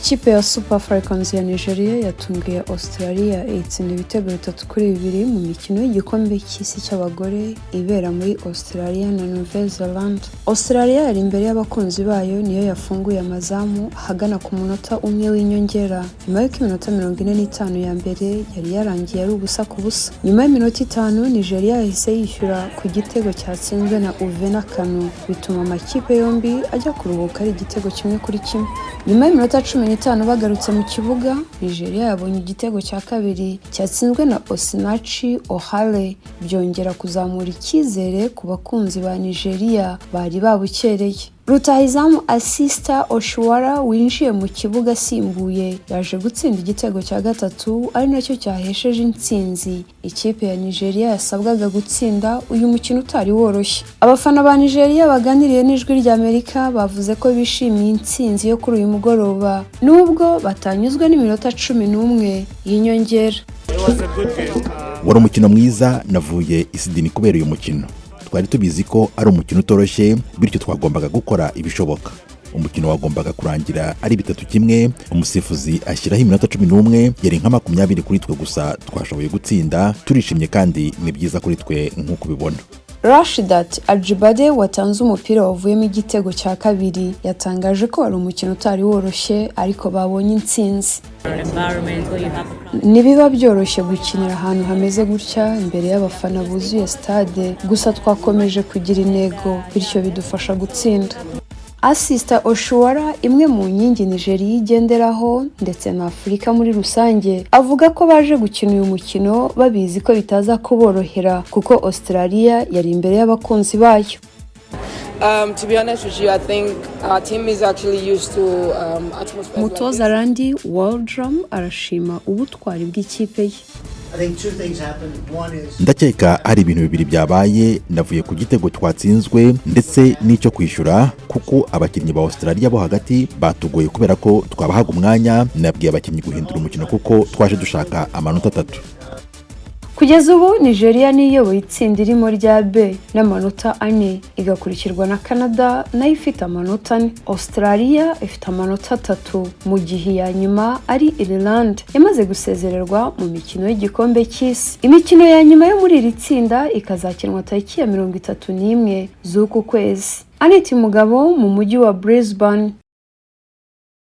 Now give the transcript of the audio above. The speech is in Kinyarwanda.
Ikipe ya Super Falcons ya Nijeriya yatunguye Ositarariya itsinda ibitego 3-2 mu mikino y'igikombe cy'Isi cy'abagore ibera muri Ositarariya na Nouvelle-Zélande. Ositarariya yari imbere y'abakunzi bayo niyo yafunguye amazamu ahagana ku munota umwe w'inyongera. Nyuma y'uko iminota 45 ya mbere yari yarangiye ari ubusa ku busa. Nyuma y'iminota 5 Nijeriya yahise yishyura ku gitego cyatsinzwe na Uvena Kanu, bituma amakipe yombi ajya kuruhuka ari igitego 1-1. Nyuma y'iminota 15 bagarutse mu kibuga, Nijeriya yabonye igitego cya kabiri cyatsinzwe na Osinachi Ohale, byongera kuzamura icyizere ku bakunzi ba Nijeriya bari babukereye. Rutahizamu Asista Oshuara winjiye mu kibuga asimbuye yaje gutsinda igitego cya gatatu, ari nacyo cyahesheje intsinzi ikipe ya Nijeriya yasabwaga gutsinda uyu mukino utari woroshye. Abafana ba Nijeriya baganiriye n'ijwi ry'Amerika bavuze ko bishimiye intsinzi yo kuri uyu mugoroba nubwo batanyuzwe n'iminota 11 y'inyongera. Wari umukino mwiza, navuye isidini kubera uyu mukino. Twari tubizi ko ari umukino utoroshye, bityo twagombaga gukora ibishoboka. Umukino wagombaga kurangira ari 3-1, umusifuzi ashyiraho iminota 11, yari nka 20 kuri twe gusa twashoboye gutsinda, turishimye kandi ni byiza kuri twe nk'uko bibona. Rashidat Ajibade watanze umupira wavuyemo igitego cya kabiri yatangaje ko wari umukino utari woroshye ariko babonye intsinzi. Nibiba byoroshye gukinira ahantu hameze gutya imbere y'abafana buzuye stade, gusa twakomeje kugira intego bityo bidufasha gutsinda. Asista Oshuara, imwe mu nkingi Nijeriya igenderaho ndetse na Afurika muri rusange, avuga ko baje gukina uyu mukino babizi ko bitaza kuborohera kuko Ositarariya yari imbere y'abakunzi bayo. To be honest with you, I think our team is actually used to atmosphere. Umutoza Randy Waldrum arashima ubutwari bw'ikipe ye. Ndakeka hari ibintu bibiri byabaye, navuye ku gitego twatsinzwe ndetse n'icyo kwishyura kuko abakinnyi ba Australia bo hagati batugoye kubera ko twabahaga umwanya. Nabwiye abakinnyi guhindura umukino kuko twaje dushaka amanota 3. Kugeza ubu Nijeriya niyoboye itsinda irimo rya B n'amanota 4, igakurikirwa na Canada nayo ifite amanota 4. Australia ifite amanota 3 mu gihe ya nyuma ari Ireland yamaze gusezererwa mu mikino y'igikombe cy'Isi. Imikino ya nyuma yo muri iri tsinda ikazakinwa tariki ya 31 z'uku kwezi. Aneti Mugabo mu mujyi wa Brisbane.